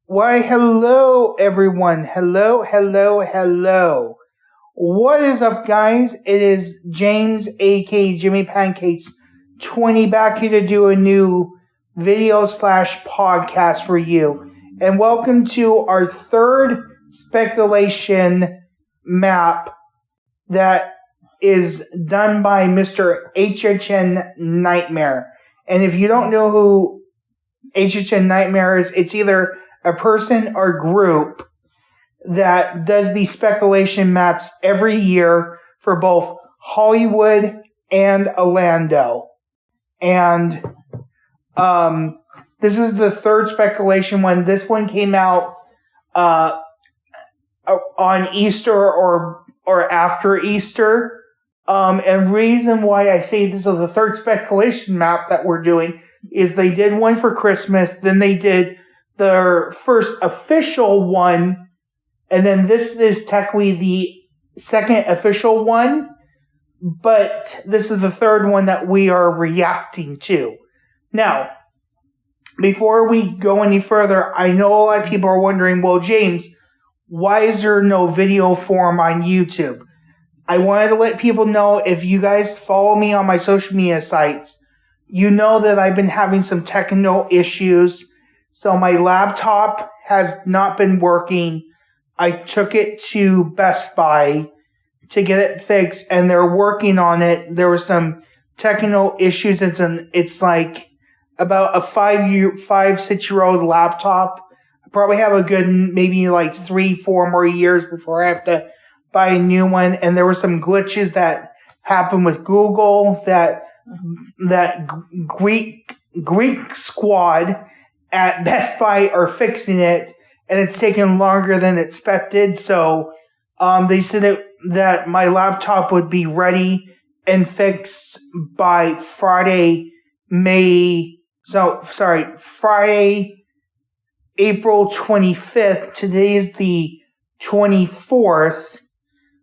Why, hello, everyone. Hello. What is up, guys? It is James, a.k.a. Jimmy Pancakes 20, back here to do a new video/podcast for you. And welcome to our third speculation map that is done by Mr. HhnNightmare. And if you don't know who HhnNightmare is, it's either a person or group that does these speculation maps every year for both Hollywood and Orlando. And this is the third speculation one. This one came out on Easter or after Easter. And reason why I say this is the third speculation map that we're doing is they did one for Christmas, then they did their first official one, and then this is technically the second official one, but this is the third one that we are reacting to. Now, before we go any further, I know a lot of people are wondering, well, James, why is there no video form on YouTube? I wanted to let people know, if you guys follow me on my social media sites, you know that I've been having some technical issues. So my laptop has not been working. I took it to Best Buy to get it fixed, and they're working on it. There were some technical issues. It's like about a 5-6-year-old laptop. I probably have a good maybe like 3-4 more years before I have to buy a new one. And there were some glitches that happened with Google that Greek squad at Best Buy are fixing it, and it's taken longer than expected. So they said that my laptop would be ready and fixed by Friday, April 25th. Today is the 24th.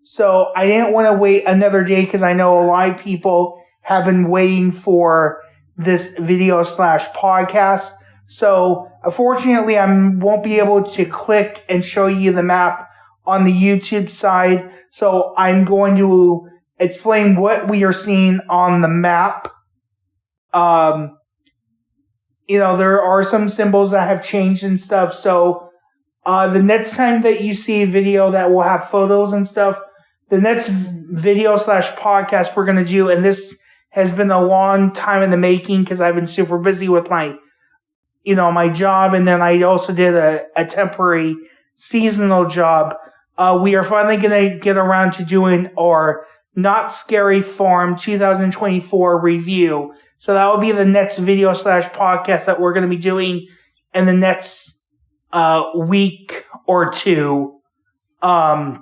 So I didn't want to wait another day because I know a lot of people have been waiting for this video/podcast. So, unfortunately, I won't be able to click and show you the map on the YouTube side. So, I'm going to explain what we are seeing on the map. There are some symbols that have changed and stuff. So, the next time that you see a video that will have photos and stuff, the next video/podcast we're going to do, and this has been a long time in the making because I've been super busy with my job, and then I also did a temporary seasonal job. We are finally going to get around to doing our Not Scary Farm 2024 review. So that will be the next video/podcast that we're going to be doing in the next week or two. That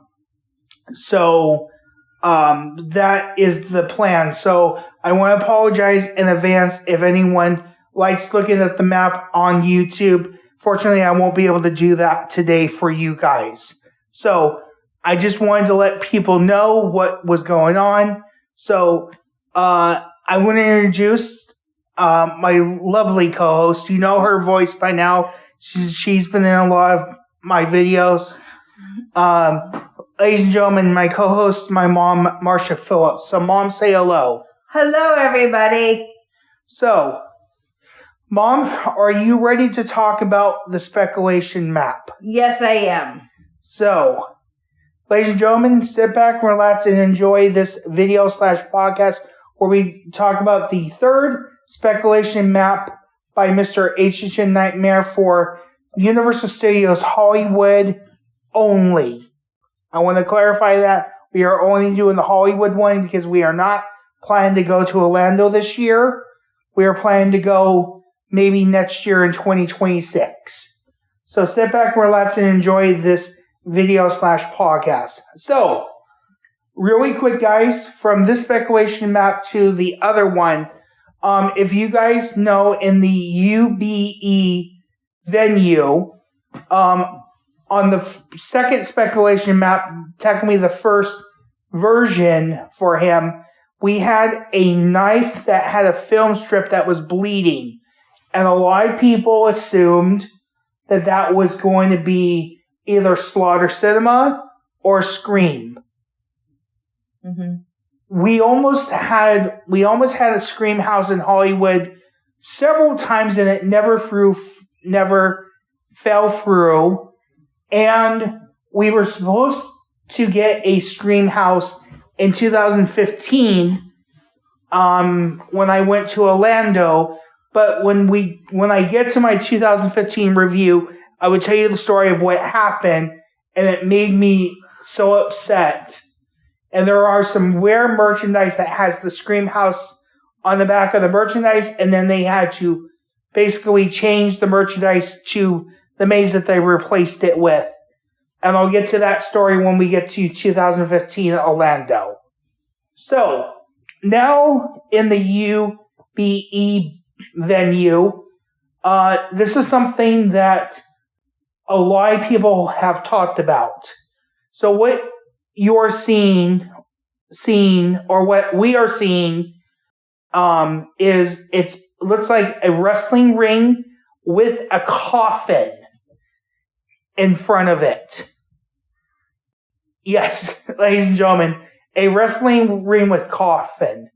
is the plan. So I want to apologize in advance if anyone likes looking at the map on YouTube. Fortunately, I won't be able to do that today for you guys. So I just wanted to let people know what was going on. So I want to introduce my lovely co-host. You know her voice by now. She's been in a lot of my videos. Ladies and gentlemen, my co-host, my mom, Marsha Phillips. So, Mom, say hello. Hello, everybody. So, Mom, are you ready to talk about the speculation map? Yes, I am. So, ladies and gentlemen, sit back, relax, and enjoy this video/podcast where we talk about the third speculation map by Mr. HhnNightmare for Universal Studios Hollywood only. I want to clarify that we are only doing the Hollywood one because we are not planning to go to Orlando this year. We are planning to go maybe next year in 2026. So sit back, relax, and enjoy this video/podcast. So, really quick, guys, from this speculation map to the other one, if you guys know, in the UBE venue, on the second speculation map, technically the first version for him, we had a knife that had a film strip that was bleeding. And a lot of people assumed that was going to be either Slaughter Cinema or Scream. Mm-hmm. We almost had a Scream house in Hollywood several times, and it never fell through. And we were supposed to get a Scream house in 2015 when I went to Orlando. But when I get to my 2015 review, I would tell you the story of what happened, and it made me so upset. And there are some rare merchandise that has the Scream house on the back of the merchandise, and then they had to basically change the merchandise to the maze that they replaced it with. And I'll get to that story when we get to 2015 Orlando. So, now in the UBE venue, this is something that a lot of people have talked about. So what you're seeing, or what we are seeing, is it looks like a wrestling ring with a coffin in front of it. Yes, ladies and gentlemen, a wrestling ring with coffin.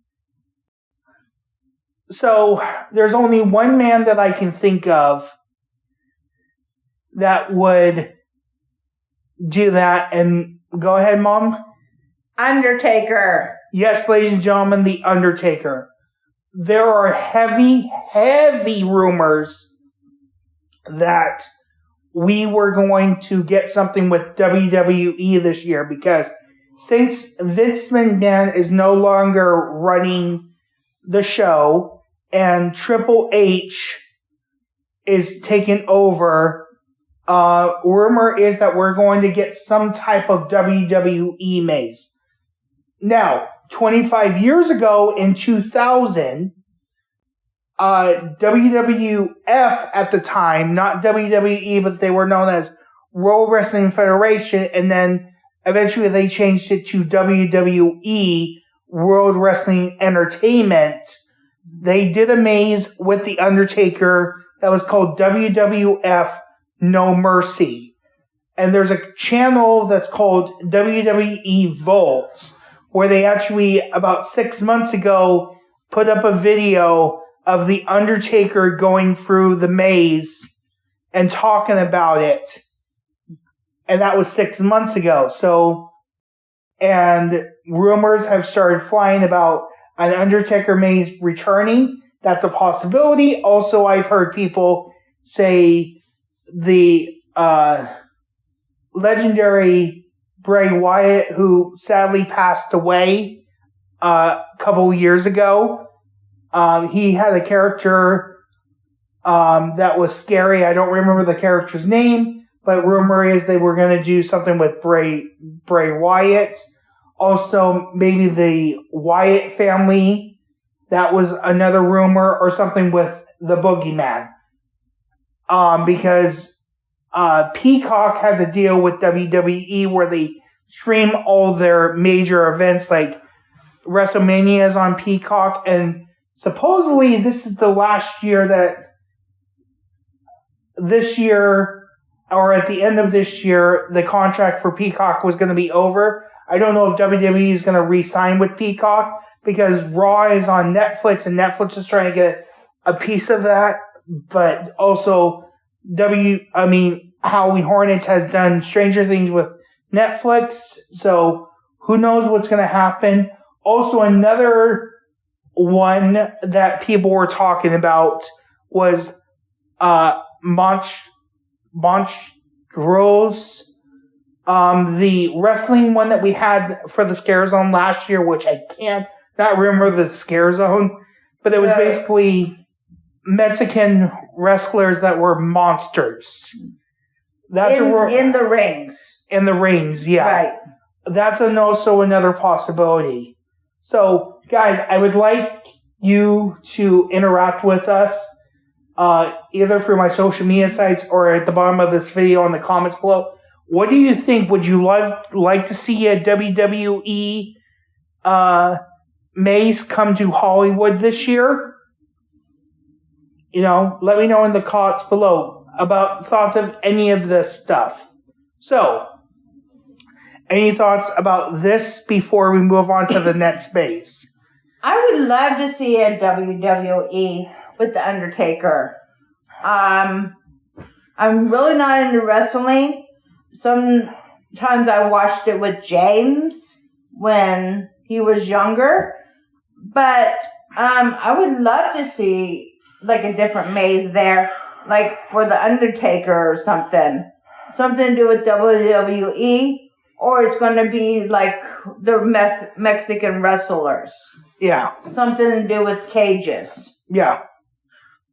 So there's only one man that I can think of that would do that. And go ahead, Mom. Undertaker. Yes, ladies and gentlemen, The Undertaker. There are heavy, heavy rumors that we were going to get something with WWE this year, because since Vince McMahon is no longer running the show and Triple H is taking over, rumor is that we're going to get some type of WWE maze. Now, 25 years ago in 2000, WWF at the time, not WWE, but they were known as World Wrestling Federation, and then eventually they changed it to WWE, World Wrestling Entertainment. They did a maze with The Undertaker that was called WWF No Mercy. And there's a channel that's called WWE Vaults, where they actually, about 6 months ago, put up a video of The Undertaker going through the maze and talking about it. And that was 6 months ago. So, and rumors have started flying about an Undertaker maze returning. That's a possibility. Also, I've heard people say the legendary Bray Wyatt, who sadly passed away a couple years ago, he had a character that was scary. I don't remember the character's name, but rumor is they were going to do something with Bray Wyatt. Also, maybe the Wyatt family. That was another rumor, or something with the Boogeyman. Because Peacock has a deal with WWE where they stream all their major events, like WrestleMania is on Peacock, and supposedly this is the last year that this year, or at the end of this year, the contract for Peacock was going to be over. I don't know if WWE is going to re-sign with Peacock, because Raw is on Netflix, and Netflix is trying to get a piece of that. But also, Howie Hornets has done Stranger Things with Netflix, so who knows what's going to happen. Also, another one that people were talking about was Montrose, the wrestling one that we had for the Scare Zone last year, which I can't not remember the Scare Zone, but it was basically Mexican wrestlers that were monsters. That's in the rings. In the rings, yeah. Right. That's also another possibility. So, guys, I would like you to interact with us, either through my social media sites or at the bottom of this video in the comments below. What do you think? Would you like to see a WWE maze come to Hollywood this year? Let me know in the comments below. about thoughts of any of this stuff. So, any thoughts about this before we move on to the next space? I would love to see a WWE with The Undertaker. I'm really not into wrestling. Sometimes I watched it with James when he was younger. But I would love to see like a different maze there, like for The Undertaker or something. Something to do with WWE, or it's going to be like the Mexican wrestlers. Yeah. Something to do with cages. Yeah.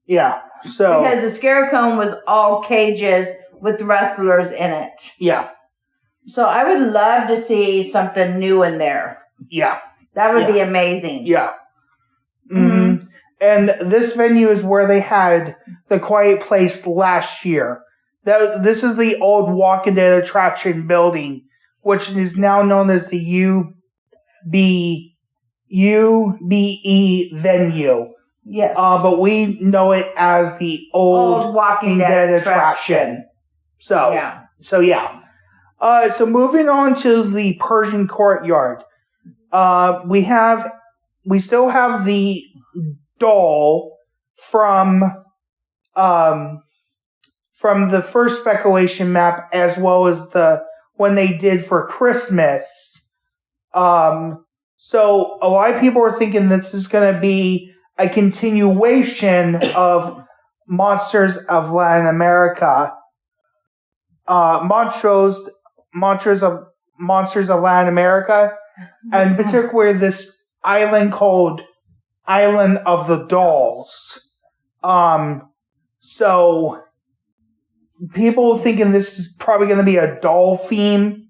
Yeah. So because the Scare Cone was all cages with wrestlers in it. Yeah. So I would love to see something new in there. Yeah. That would be amazing. Yeah. Mm-hmm. And this venue is where they had the Quiet Place last year. This is the old Walking Dead attraction building, which is now known as the UBE venue. Yes. But we know it as the old Walking Dead attraction. So moving on to the Persian Courtyard. We still have the doll from the first speculation map, as well as the one they did for Christmas. So a lot of people are thinking this is going to be a continuation of Monsters of Latin America. Monsters of Latin America, and particularly this island called Island of the Dolls. So people thinking this is probably going to be a doll theme,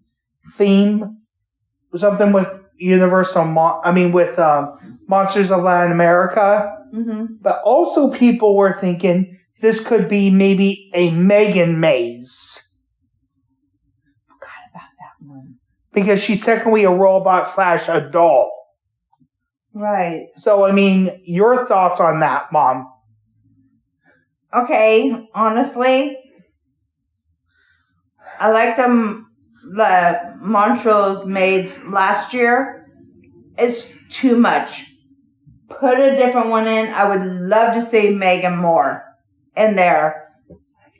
something with Monsters of Latin America. Mm-hmm. But also people were thinking this could be maybe a Megan maze. Forgot about that one. Because she's technically a robot / a doll. Right. So, your thoughts on that, Mom? Okay, honestly, I liked the Montrose maids last year. It's too much. Put a different one in. I would love to see Megan Moore in there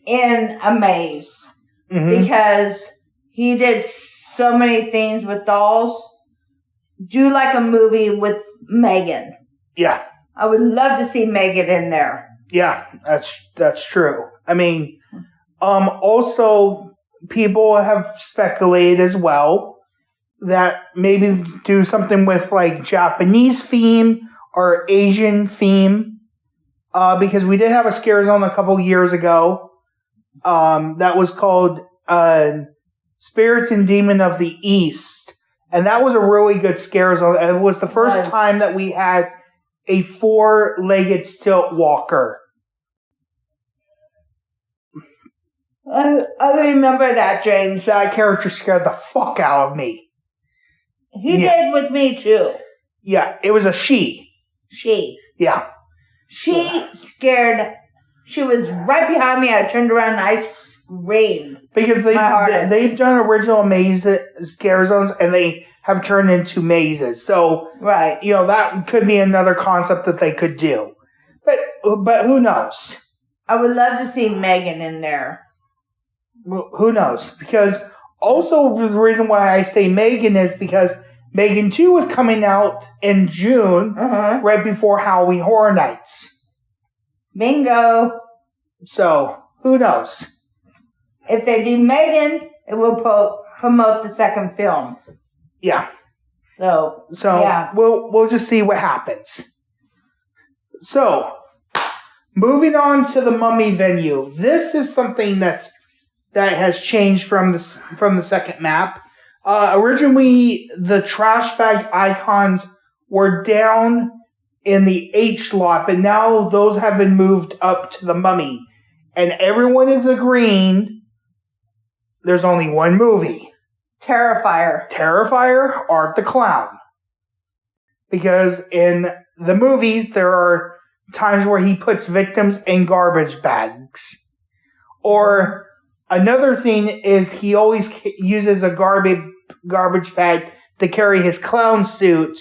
in a maze. Mm-hmm. Because he did so many things with dolls. Do like a movie with Megan. Yeah. I would love to see Megan in there. Yeah, that's true. Also, people have speculated as well that maybe do something with like Japanese theme or Asian theme, because we did have a scare zone a couple years ago that was called Spirits and Demon of the East, and that was a really good scare zone. It was the first time that we had a 4-legged stilt walker. I remember that, James. That character scared the fuck out of me. He did with me, too. Yeah, it was a she. She. Yeah. She scared. She was right behind me. I turned around and I screamed. Because they've done original maze scare zones, and they have turned into mazes. So, right. That could be another concept that they could do. But who knows? I would love to see Megan in there. Well, who knows? Because also the reason why I say Megan is because Megan 2 was coming out in June, right before Halloween Horror Nights. Bingo. So, who knows? If they do Megan, it will promote the second film. Yeah. So yeah. We'll just see what happens. So, moving on to the Mummy venue. This is something that has changed from the second map. Originally, the trash bag icons were down in the H lot, but now those have been moved up to the Mummy. And everyone is agreeing there's only one movie. Terrifier, Art the Clown. Because in the movies, there are times where he puts victims in garbage bags. Or another thing is he always uses a garbage bag to carry his clown suit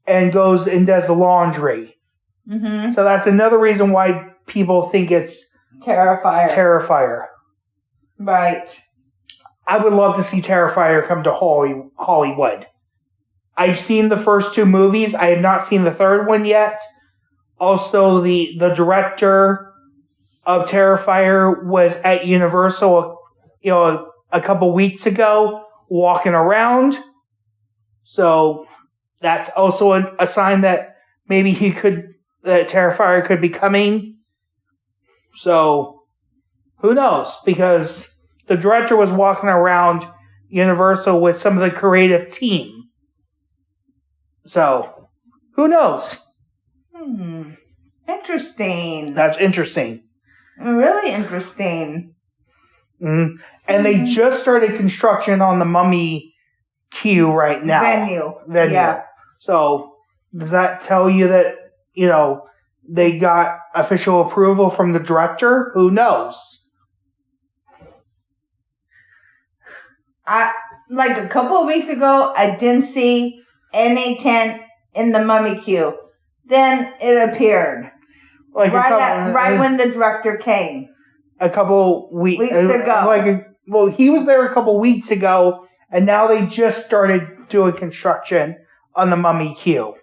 and goes and does the laundry. Mm-hmm. So that's another reason why people think it's Terrifier. Right. I would love to see Terrifier come to Hollywood. I've seen the first 2 movies. I have not seen the third one yet. Also, the director of Terrifier was at Universal, a couple weeks ago, walking around. So that's also a sign that maybe that Terrifier could be coming. So who knows? Because the director was walking around Universal with some of the creative team. So who knows? Interesting. That's interesting. Really interesting. Mm-hmm. And they just started construction on the Mummy queue right now. Venue. Yeah. So does that tell you that, they got official approval from the director? Who knows? Like a couple of weeks ago, I didn't see any tent in the Mummy queue. Then it appeared. Right when the director came. A couple weeks ago. He was there a couple weeks ago, and now they just started doing construction on the Mummy queue.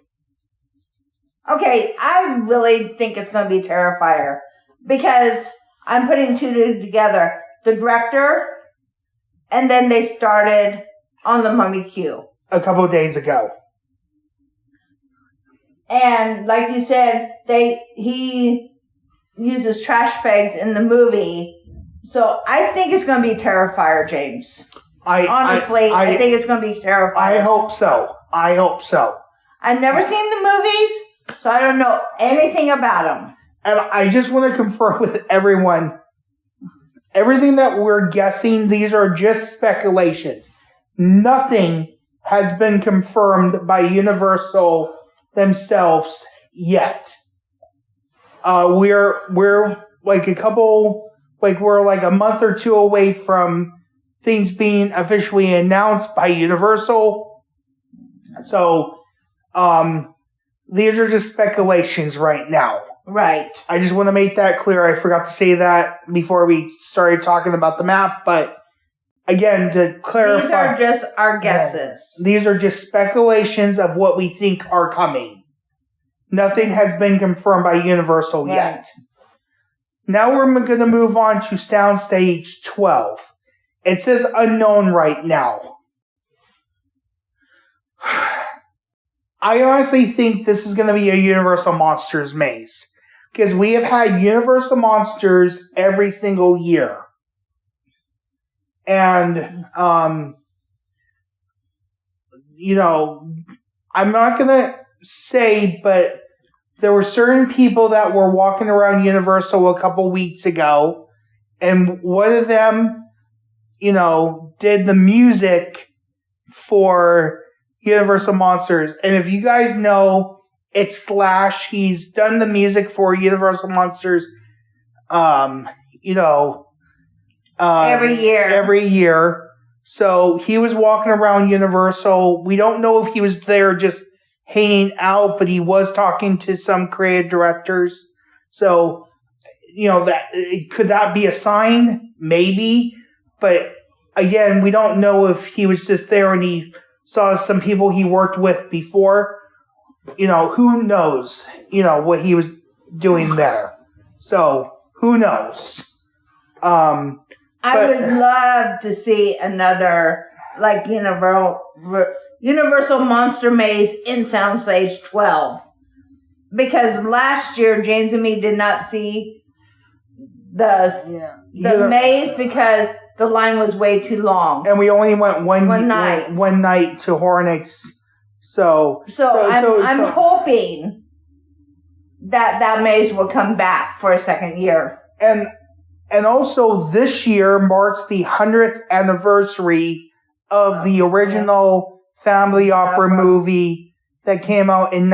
Okay, I really think it's going to be Terrifier because I'm putting 2 together. The director, and then they started on the Mummy queue. A couple of days ago. And like you said, he uses trash bags in the movie. So I think it's going to be Terrifier, James. Honestly, I think it's going to be Terrifier. I hope so. I've never seen the movies. So I don't know anything about them. And I just want to confirm with everyone, everything that we're guessing, these are just speculations. Nothing has been confirmed by Universal themselves yet. We're like we're like a month or 2 away from things being officially announced by Universal. So, these are just speculations right now. Right. I just want to make that clear. I forgot to say that before we started talking about the map, but again, to clarify... These are just our guesses. These are just speculations of what we think are coming. Nothing has been confirmed by Universal yet. Now we're going to move on to Soundstage 12. It says unknown right now. I honestly think this is going to be a Universal Monsters maze. Because we have had Universal Monsters every single year. And, I'm not going to say, but there were certain people that were walking around Universal a couple weeks ago. And one of them, did the music for Universal Monsters. And if you guys know, it's Slash. He's done the music for Universal Monsters, every year. Every year. So he was walking around Universal. We don't know if he was there just hanging out, but he was talking to some creative directors. So, could that be a sign? Maybe. But again, we don't know if he was just there and he saw some people he worked with before. Who knows, what he was doing there. So, who knows? I would love to see another, Universal Monster Maze in Soundstage 12. Because last year, James and me did not see the maze because the line was way too long. And we only went one night to Horror Nights. So I'm hoping that maze will come back for a second year. And also this year marks the 100th anniversary of the original family opera movie that came out in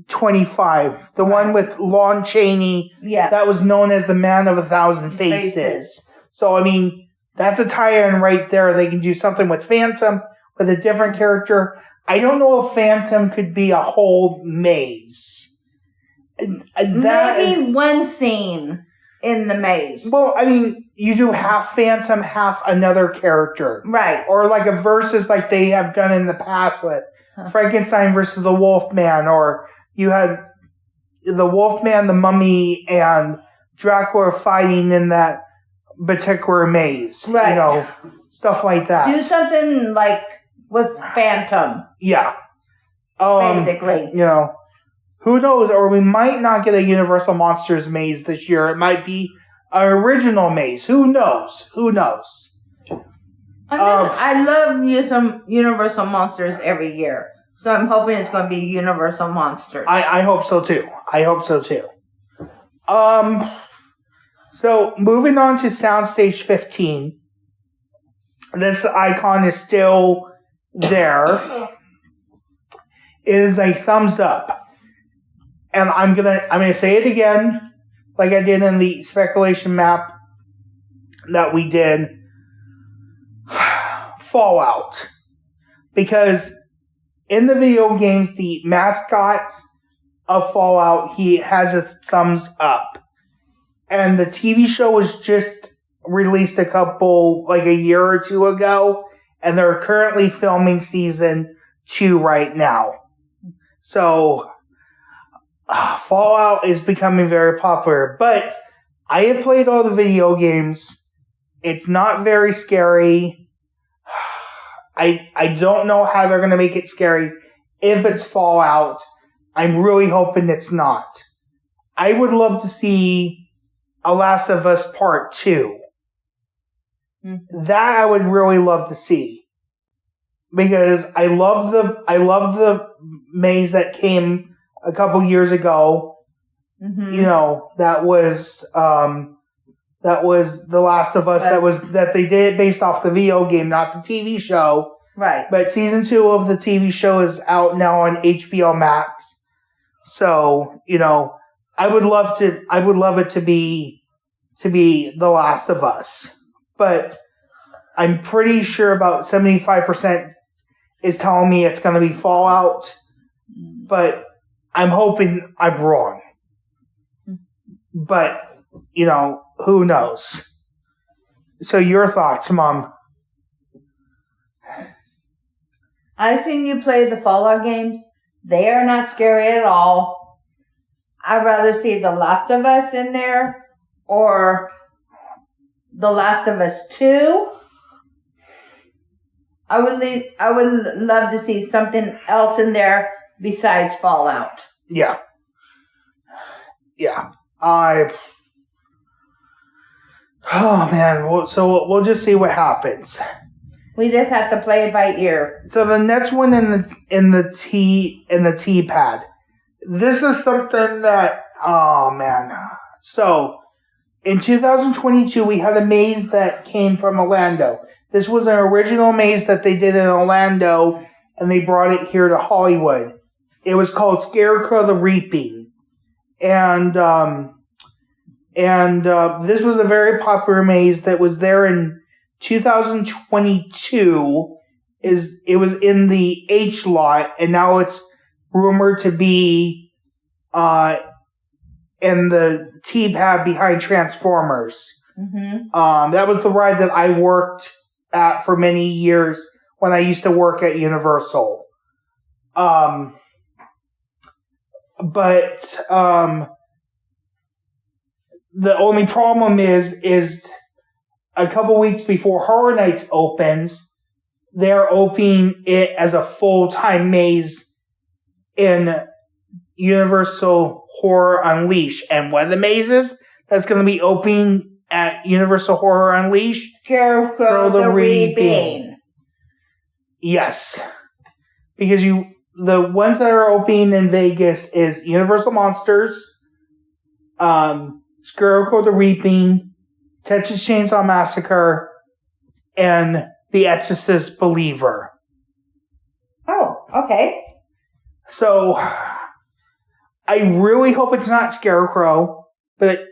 25, the one with Lon Chaney, Yes. that was known as the Man of 1,000 Faces. So, I mean, that's a tie-in right there. They can do something with Phantom, with a different character. I don't know if Phantom could be a whole maze. Maybe one scene in the maze. Well, I mean, you do half Phantom, half another character. Right. Or like a versus like they have done in the past with Frankenstein versus the Wolfman, or you had the Wolfman, the Mummy, and Dracula fighting in that particular maze. Right. You know, stuff like that. Do something like with Phantom. Yeah. Basically. You know, who knows? Or we might not get a Universal Monsters maze this year. It might be an original maze. Who knows? Who knows? I love Universal Monsters every year. So I'm hoping it's going to be Universal Monsters. I hope so too. I hope so too. So moving on to Soundstage 15. This icon is still there. It is a thumbs up. And I'm gonna say it again, like I did in the speculation map that we did. Fallout. Because in the video games, the mascot of Fallout, he has a thumbs up. And the TV show was just released a year or two ago, and they're currently filming season 2 right now. So, Fallout is becoming very popular, but I have played all the video games. It's not very scary. I don't know how they're going to make it scary if it's Fallout. I'm really hoping it's not. I would love to see A Last of Us Part 2. Mm-hmm. That I would really love to see. Because I love the maze that came a couple years ago. Mm-hmm. You know, that was The Last of Us. That they did based off the video game, not the TV show. Right. But season 2 of the TV show is out now on HBO Max. So, you know, I would love it to be The Last of Us. But I'm pretty sure about 75% is telling me it's going to be Fallout. But I'm hoping I'm wrong. But, you know, who knows? So your thoughts, Mom? I've seen you play the Fallout games. They are not scary at all. I'd rather see The Last of Us in there or The Last of Us 2. I would love to see something else in there besides Fallout. Yeah. Oh man, so we'll just see what happens. We just have to play it by ear. So the next one in the T pad. This is something that, oh man. So in 2022 we had a maze that came from Orlando. This was an original maze that they did in Orlando and they brought it here to Hollywood. It was called Scarecrow the Reaping. And this was a very popular maze that was there in 2022. It was in the H lot, and now it's rumored to be in the T pad behind Transformers. Mm-hmm. That was the ride that I worked at for many years when I used to work at Universal. But the only problem is a couple weeks before Horror Nights opens, they're opening it as a full-time maze in Universal Horror Unleashed. And one of the mazes that's going to be opening at Universal Horror Unleashed? Scarecrow the Reaping. Yes. Because the ones that are opening in Vegas is Universal Monsters, Scarecrow the Reaping, Texas Chainsaw Massacre, and The Exorcist Believer. Oh, okay. So, I really hope it's not Scarecrow, but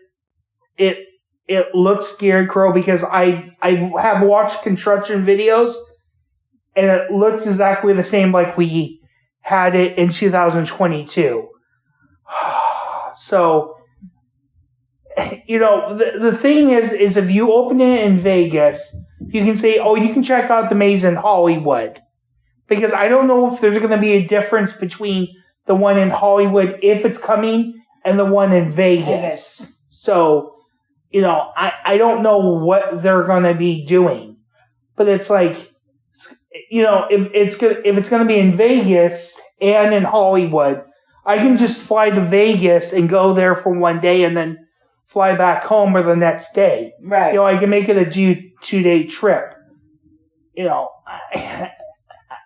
it looks Scarecrow because I have watched construction videos and it looks exactly the same like we had it in 2022. So, the thing is if you open it in Vegas, you can say, oh, you can check out the maze in Hollywood. Because I don't know if there's going to be a difference between the one in Hollywood, if it's coming, and the one in Vegas. So, I don't know what they're going to be doing. But it's like, if it's going to be in Vegas and in Hollywood, I can just fly to Vegas and go there for one day and then fly back home or the next day. Right. I can make it a 2-day trip.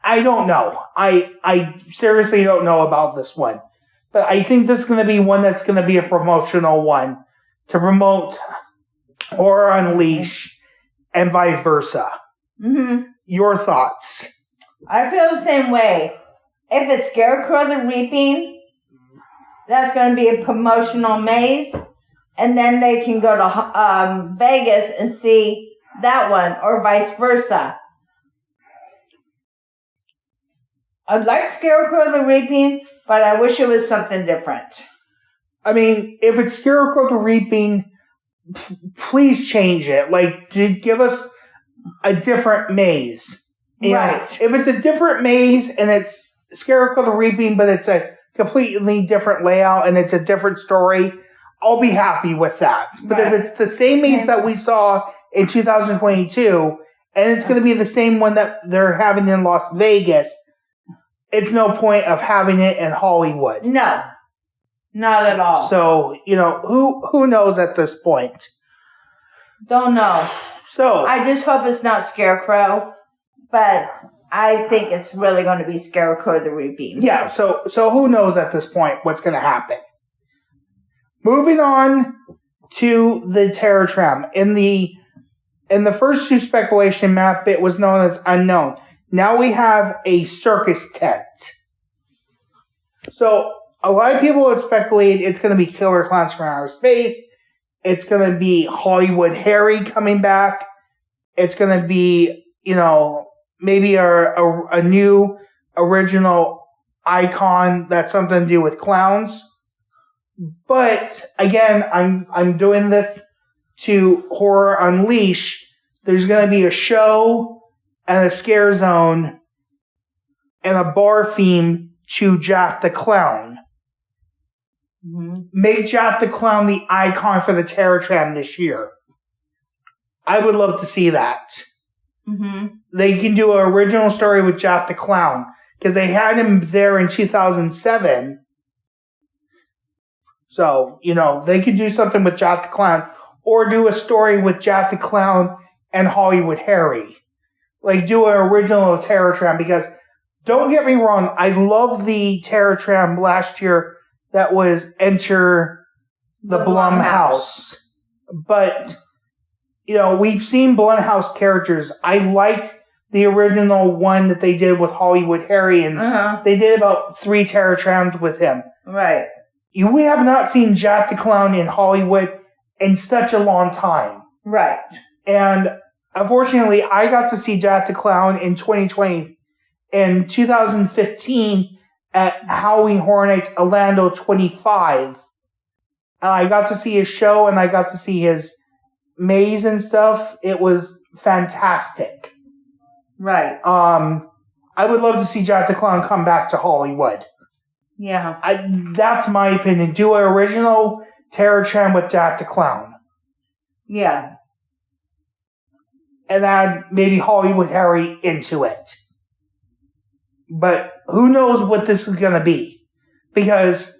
I don't know. I seriously don't know about this one. But I think this is going to be one that's going to be a promotional one to promote Horror Unleashed and vice versa. Mm-hmm. Your thoughts? I feel the same way. If it's Scarecrow the Reaping, that's going to be a promotional maze. And then they can go to Vegas and see that one, or vice versa. I'd like Scarecrow the Reaping, but I wish it was something different. I mean, if it's Scarecrow the Reaping, please change it. Like, give us a different maze. Right. If it's a different maze and it's Scarecrow the Reaping, but it's a completely different layout and it's a different story, I'll be happy with that. But if it's the same maze that we saw in 2022, and it's going to be the same one that they're having in Las Vegas, it's no point of having it in Hollywood. No, not at all. So, who knows at this point? Don't know. So I just hope it's not Scarecrow, but I think it's really going to be Scarecrow the Reaping. Yeah, so who knows at this point what's going to happen. Moving on to the Terror Tram. In the first two speculation map, it was known as unknown. Now we have a circus tent. So a lot of people would speculate it's going to be Killer Clowns from Outer Space. It's going to be Hollywood Harry coming back. It's going to be, maybe a new original icon that's something to do with clowns. But again, I'm doing this to Horror Unleashed. There's going to be a show and a scare zone and a bar theme to Jack the Clown. Mm-hmm. Make Jack the Clown the icon for the Terror Tram this year. I would love to see that. Mm-hmm. They can do an original story with Jack the Clown because they had him there in 2007. So, they could do something with Jack the Clown or do a story with Jack the Clown and Hollywood Harry. Like, do an original Terror Tram because, don't get me wrong, I love the Terror Tram last year that was Enter the Blumhouse. But, we've seen Blumhouse characters. I liked the original one that they did with Hollywood Harry, and they did about 3 Terror Trams with him. Right. We have not seen Jack the Clown in Hollywood in such a long time. Right. And unfortunately, I got to see Jack the Clown in 2020, in 2015 at Halloween Horror Nights Orlando 25. And I got to see his show and I got to see his maze and stuff. It was fantastic. Right. I would love to see Jack the Clown come back to Hollywood. Yeah. That's my opinion. Do an original Terror Tram with Jack the Clown. Yeah. And add maybe Hollywood Harry into it. But who knows what this is going to be. Because,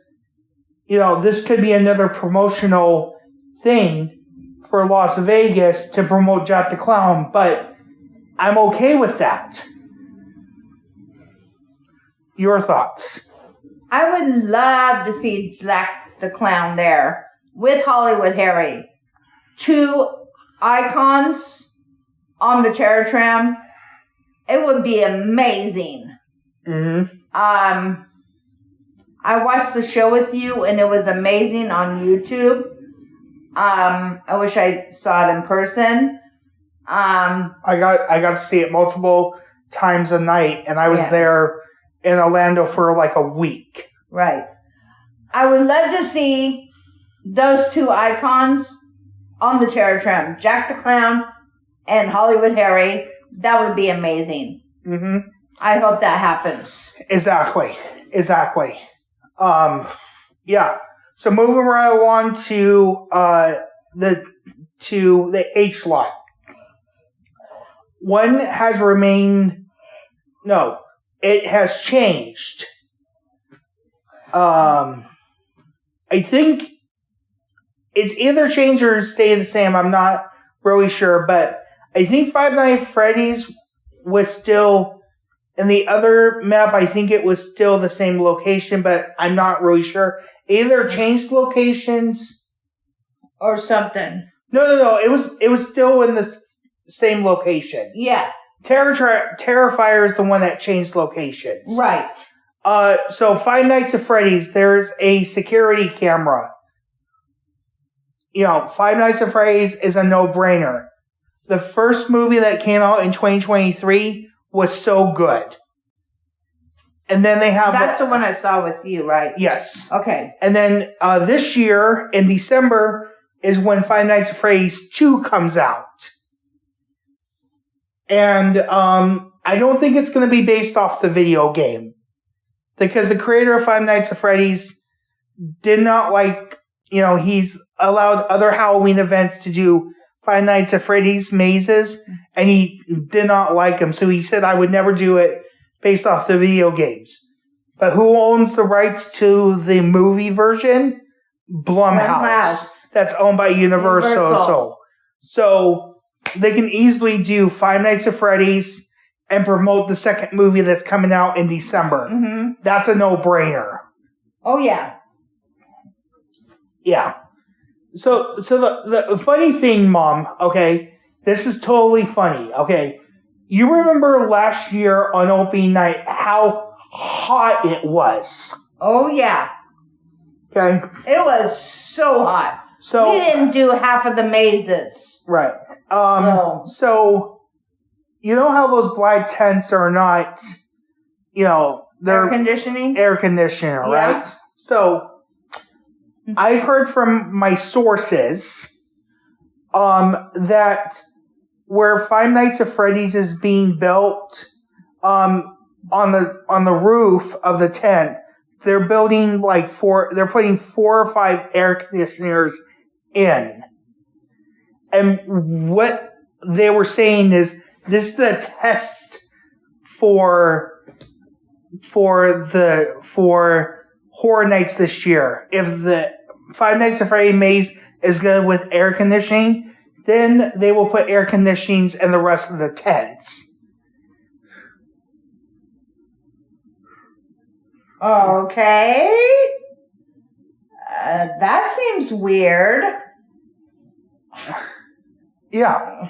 this could be another promotional thing for Las Vegas to promote Jack the Clown. But I'm okay with that. Your thoughts? I would love to see Jack the Clown there with Hollywood Harry. 2 icons on the Terror Tram. It would be amazing. Mm-hmm. I watched the show with you, and it was amazing on YouTube. I wish I saw it in person. I got to see it multiple times a night, and I was there in Orlando for like a week. Right. I would love to see those two icons on the Terror Tram, Jack the Clown and Hollywood Harry. That would be amazing. Mm-hmm. I hope that happens. Exactly. Yeah. So moving right along to the H lot. One has remained. No, it has changed. I think it's either changed or stayed the same. I'm not really sure, but I think Five Nights at Freddy's was still in the other map. I think it was still the same location, but I'm not really sure. Either changed locations or something. No. It was still in the same location. Yeah. Terrifier is the one that changed locations. Right. So Five Nights at Freddy's, there's a security camera. Five Nights at Freddy's is a no-brainer. The first movie that came out in 2023 was so good. And then they have... That's the one I saw with you, right? Yes. Okay. And then this year, in December, is when Five Nights at Freddy's 2 comes out. And I don't think it's going to be based off the video game. Because the creator of Five Nights at Freddy's did not like, he's allowed other Halloween events to do Five Nights at Freddy's mazes, and he did not like them. So he said, I would never do it based off the video games. But who owns the rights to the movie version? Blumhouse. That's owned by Universal. So they can easily do Five Nights at Freddy's and promote the second movie that's coming out in December. Mm-hmm. That's a no-brainer. Oh, yeah. Yeah. So the funny thing, Mom, okay, this is totally funny, okay? You remember last year on opening night how hot it was. Oh, yeah. Okay? It was so hot. So we didn't do half of the mazes. Right. No. So you know how those black tents are not, they're air conditioning? Air conditioner, right? So I've heard from my sources that where Five Nights at Freddy's is being built on the roof of the tent, they're building they're putting 4 or 5 air conditioners in. And what they were saying is this is a test for Horror Nights this year. If the Five Nights at Freddy's maze is good with air conditioning, then they will put air conditionings in the rest of the tents. Okay. That seems weird. Yeah.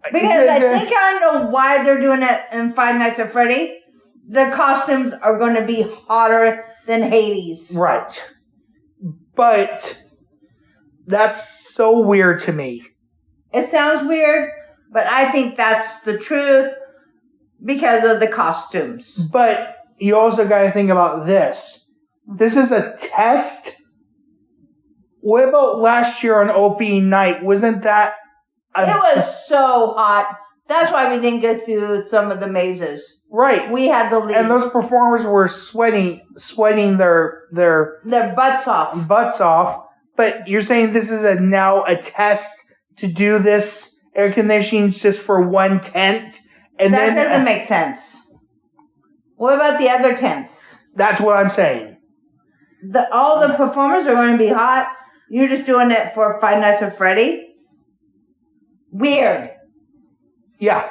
Because I think I know why they're doing it in Five Nights at Freddy. The costumes are going to be hotter than Hades. Right. But that's so weird to me. It sounds weird, but I think that's the truth because of the costumes. But you also got to think about this. This is a test. What about last year on opening night? Wasn't that... It was so hot. That's why we didn't get through some of the mazes. Right. We had to leave. And those performers were sweating their butts off. Butts off. But you're saying this is now a test to do this air conditioning just for one tent? And that doesn't make sense. What about the other tents? That's what I'm saying. All the performers are going to be hot. You're just doing it for Five Nights at Freddy? Weird. Yeah.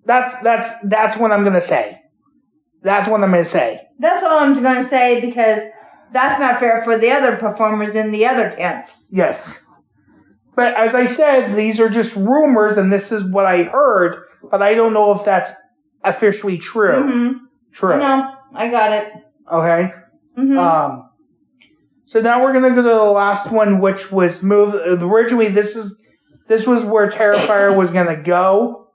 That's what I'm going to say. That's what I'm going to say. That's all I'm going to say because that's not fair for the other performers in the other tents. Yes. But as I said, these are just rumors and this is what I heard, but I don't know if that's officially true. Mm-hmm. True. No, I got it. Okay. Mm-hmm. So now we're gonna go to the last one, which was moved. Originally, this was where Terrifier was gonna go.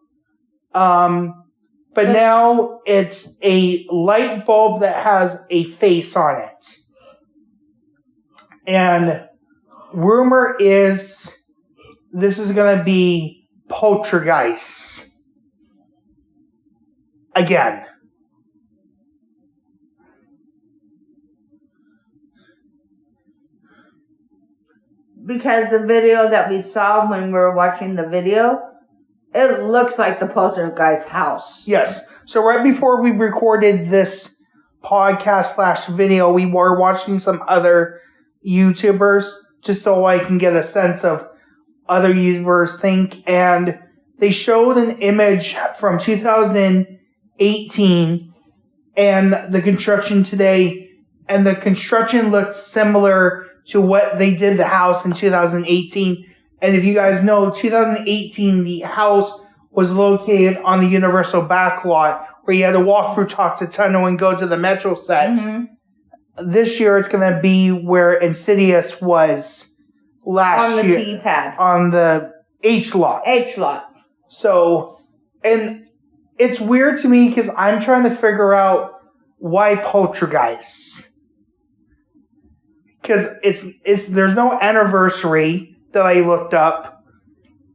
But now it's a light bulb that has a face on it. And rumor is this is going to be Poltergeist. Again. Because the video that we saw when we were watching the video, it looks like the Poltergeist house. Yes. So right before we recorded this podcast / video, we were watching some other YouTubers just so I can get a sense of other YouTubers think. And they showed an image from 2018 and the construction today. And the construction looks similar to what they did the house in 2018. And if you guys know, 2018, the house was located on the Universal back lot where you had to walk through Talk to Tunnel and go to the Metro sets. Mm-hmm. This year, it's going to be where Insidious was last year. On the T-pad. On the H lot. H lot. So, and it's weird to me because I'm trying to figure out why Poltergeist. Because there's no anniversary that I looked up.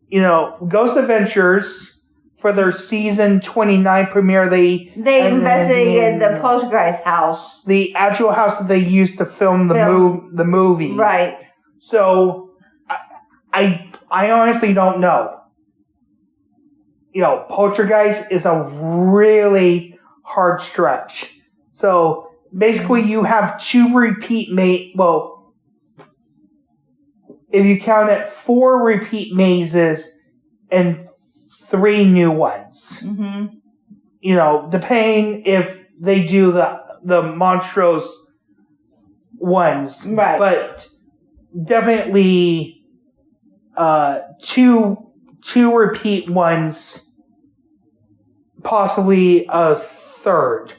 You know, Ghost Adventures, for their season 29 premiere, they investigated the Poltergeist house. The actual house that they used to film the movie. Right. So, I honestly don't know. You know, Poltergeist is a really hard stretch. So, basically, you have 2 repeat well, if you count it, 4 repeat mazes and 3 new ones. Mm-hmm. You know, depending if they do the monstrous ones. Right. But definitely 2 repeat ones, possibly a 3rd.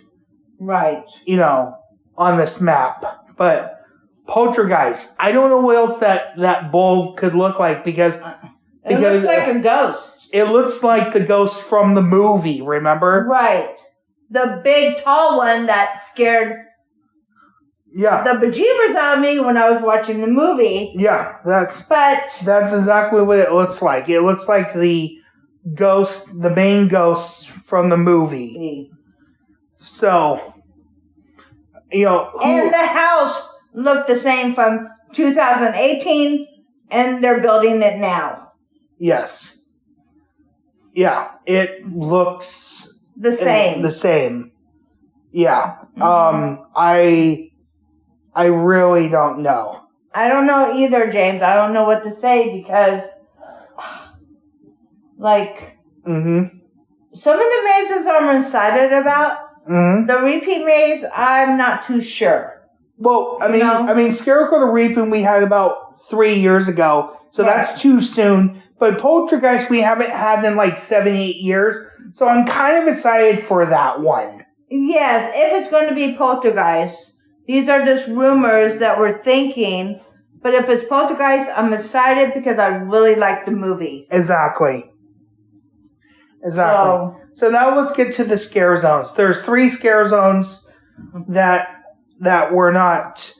Right. You know, on this map. But Poltergeist, I don't know what else that bulb could look like because it looks like a ghost. It looks like the ghost from the movie, remember? Right. The big tall one that scared the bejeebers out of me when I was watching the movie. Yeah, that's exactly what it looks like. It looks like the main ghost from the movie. So, you know. And the house looked the same from 2018, and they're building it now. Yes. Yeah, it looks the same. The same. Yeah. Mm-hmm. I really don't know. I don't know either, James. I don't know what to say because, like, some of the mazes I'm excited about. Mm-hmm. The repeat maze, I'm not too sure. Well, I mean, Scarecrow the Reaping we had about 3 years ago, so that's too soon. But Poltergeist we haven't had in like 7-8 years, so I'm kind of excited for that one. Yes, if it's going to be Poltergeist, these are just rumors that we're thinking. But if it's Poltergeist, I'm excited because I really like the movie. Exactly. So now let's get to the scare zones. There's 3 scare zones that we're not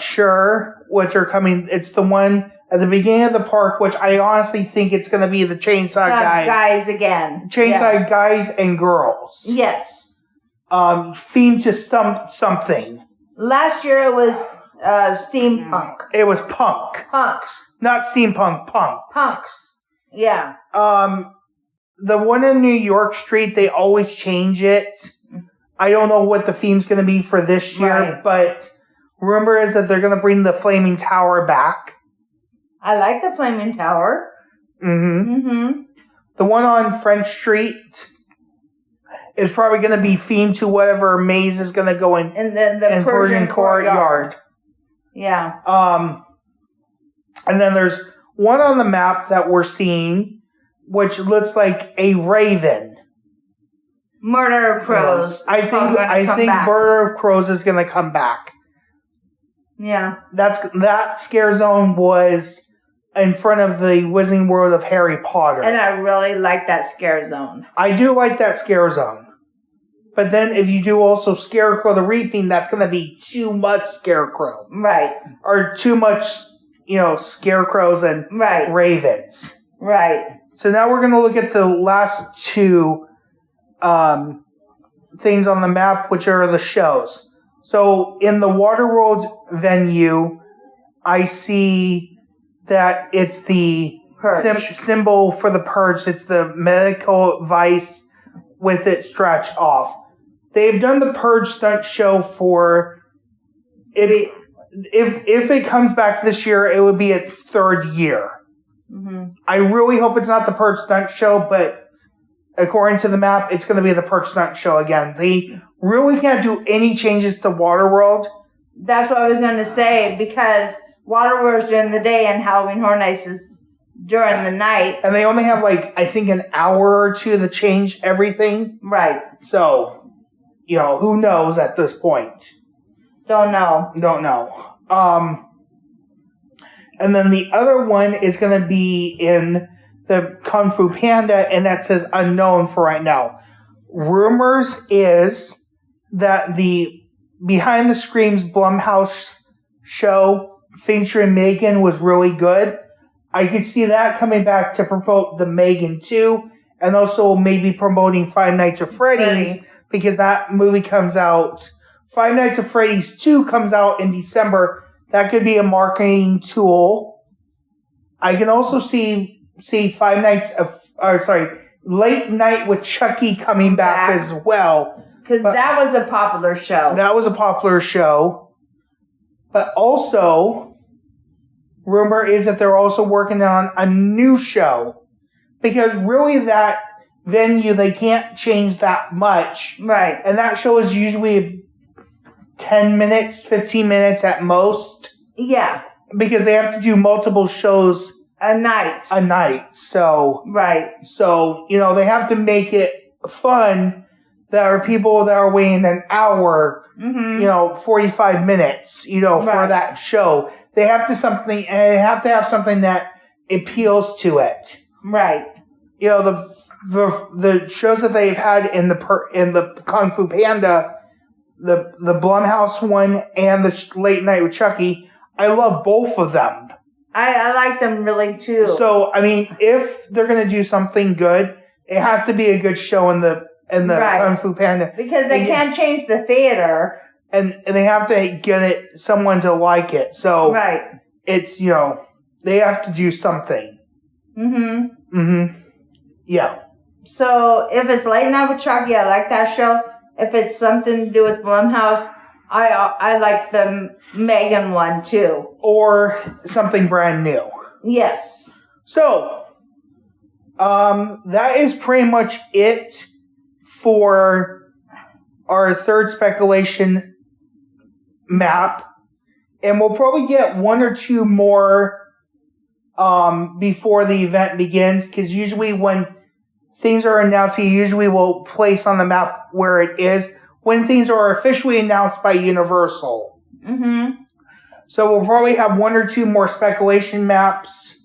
sure which are coming. It's the one at the beginning of the park, which I honestly think it's going to be the Chainsaw guys again. Chainsaw guys and girls. Yes. Themed to something. Last year it was steampunk. It was punk. Punks. Not steampunk, punk. Punks. Yeah. The one in New York Street, they always change it. I don't know what the theme's going to be for this year, but rumor is that they're going to bring the Flaming Tower back. I like the Flaming Tower. Mm-hmm. Mm-hmm. The one on French Street is probably going to be themed to whatever maze is going to go in. And then the Persian courtyard. Yeah. And then there's one on the map that we're seeing, which looks like a raven. Murder of Crows. I think Murder of Crows is going to come back. Yeah. That scare zone was in front of the Wizarding World of Harry Potter. And I really like that scare zone. I do like that scare zone. But then if you do also Scarecrow the Reaping, that's going to be too much Scarecrow. Right. Or too much, Scarecrows and Ravens. Right. So now we're going to look at the last two things on the map, which are the shows. So in the Waterworld venue, I see that it's the symbol for the purge. It's the medical vice with it stretched off. They've done the purge stunt show for if it comes back this year, it would be its third year. Mm-hmm. I really hope it's not the purge stunt show, but according to the map, it's going to be the purge stunt show again. They really can't do any changes to Waterworld. That's what I was going to say, because Waterworld's during the day and Halloween Horror Nights is during the night. And they only have, I think an hour or two to change everything. Right. So, who knows at this point? Don't know. And then the other one is going to be in the Kung Fu Panda, and that says unknown for right now. Rumors is that the Behind the Screams Blumhouse show featuring Megan was really good. I could see that coming back to promote the Megan 2, and also maybe promoting Five Nights at Freddy's, because that movie comes out. Five Nights at Freddy's 2 comes out in December. That could be a marketing tool. I can also see Late Night with Chucky coming back as well. Because that was a popular show. But also, rumor is that they're also working on a new show. Because really that venue, they can't change that much. Right. And that show is usually 10 minutes, 15 minutes at most. Yeah. Because they have to do multiple shows a night. So. Right. So, they have to make it fun. There are people that are waiting an hour, 45 minutes, for that show. They have to have something that appeals to it. Right. The shows that they've had in the Kung Fu Panda, the Blumhouse one and the Late Night with Chucky, I love both of them. I like them really too. So, if they're going to do something good, it has to be a good show in the Kung Fu Panda. Because they can't change the theater. And they have to get someone to like it. So, it's, they have to do something. Mm-hmm. Mm-hmm. Yeah. So, if it's Late Night with Chucky, I like that show. If it's something to do with Blumhouse, I like the Megan one too. Or something brand new. Yes. So, that is pretty much it for our third speculation map. And we'll probably get one or two more before the event begins, because usually when things are announced, he usually will place on the map where it is when things are officially announced by Universal. Mm-hmm. So we'll probably have one or two more speculation maps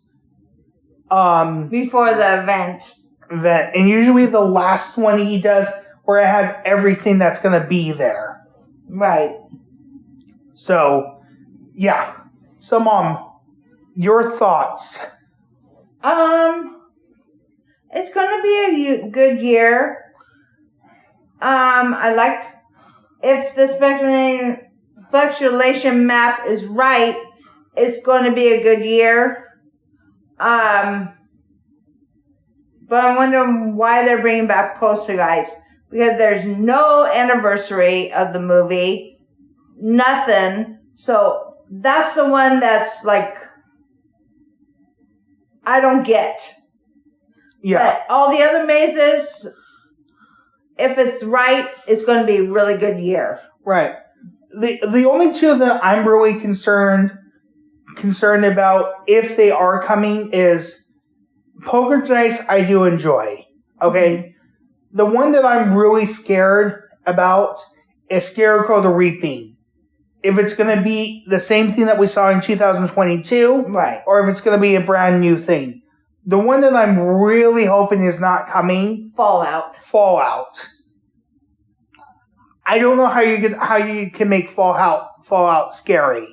before the event. And usually the last one he does where it has everything that's going to be there. Right. So, yeah. So, Mom, your thoughts? It's going to be a good year. I like if the speculation map is right, it's going to be a good year. But I'm wondering why they're bringing back Poltergeist, because there's no anniversary of the movie, nothing. So that's the one that's I don't get. Yeah. But all the other mazes, if it's right, it's going to be a really good year. Right. The only two that I'm really concerned about if they are coming is Poker Dice. I do enjoy. Okay. the one that I'm really scared about is Scarecrow the Reaping. If it's going to be the same thing that we saw in 2022, Right. or if it's going to be a brand new thing. The one that I'm really hoping is not coming, Fallout. I don't know how you can make Fallout scary.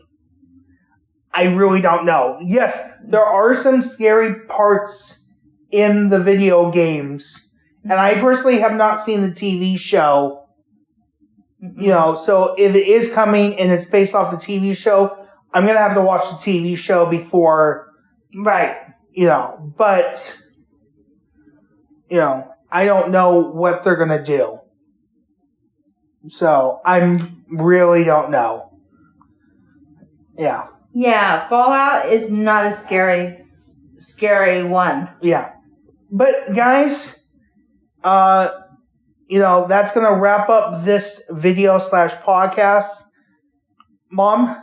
I really don't know. Yes, there are some scary parts in the video games, and I personally have not seen the TV show. You know, so if it is coming and it's based off the TV show, I'm going to have to watch the TV show before. Right. You know, but, you know, I don't know what they're going to do. So, I really don't know. Yeah. Yeah, Fallout is not a scary one. Yeah. But, guys, you know, that's going to wrap up this video / podcast. Mom,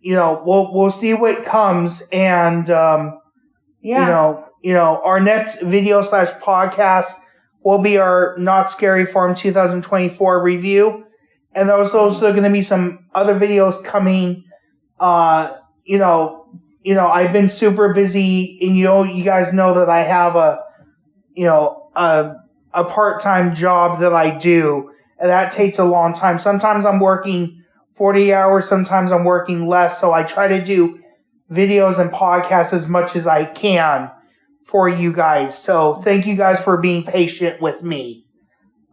you know, we'll see what comes, and you know, our next video / podcast will be our Not Scary Farm 2024 review, and there's also going to be some other videos coming. You know, I've been super busy, and you guys know that I have a part-time job that I do, and that takes a long time. Sometimes I'm working 40 hours, sometimes I'm working less, so I try to do videos and podcasts as much as I can for you guys. So thank you guys for being patient with me.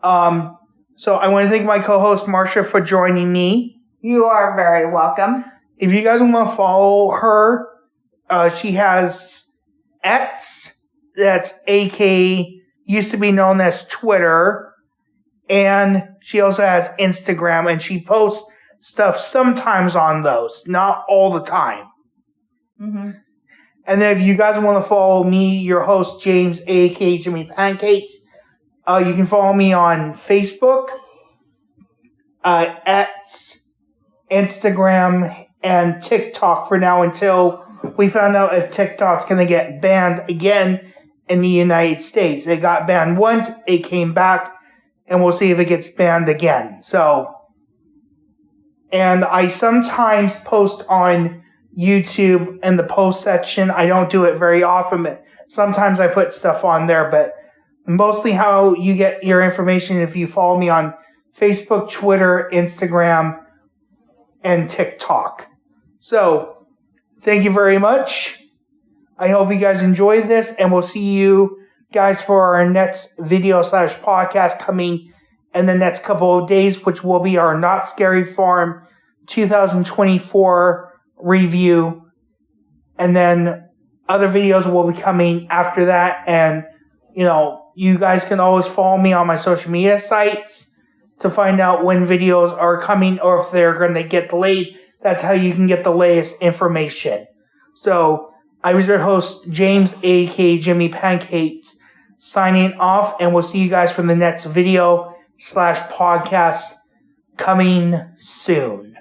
So I want to thank my co-host Marsha for joining me. You are very welcome. If you guys want to follow her, she has X, that's AK, used to be known as Twitter, and she also has Instagram, and she posts stuff sometimes on those, not all the time. Mm-hmm. And then if you guys want to follow me, your host, James, a.k.a. Jimmy Pancakes, you can follow me on Facebook, X, Instagram, and TikTok for now until we found out if TikTok's going to get banned again in the United States. It got banned once, it came back, and we'll see if it gets banned again. So, and I sometimes post on YouTube in the post section. I don't do it very often, but sometimes I put stuff on there, but mostly how you get your information if you follow me on Facebook, Twitter, Instagram, and TikTok. So, thank you very much. I hope you guys enjoyed this, and we'll see you guys for our next video / podcast coming in the next couple of days, which will be our Not Scary Farm 2024 review. And then other videos will be coming after that. And, you know, you guys can always follow me on my social media sites to find out when videos are coming or if they're going to get delayed. That's how you can get the latest information. So, I was your host, James, a.k.a. Jimmy Pancakes, signing off, and we'll see you guys for the next video / podcast coming soon.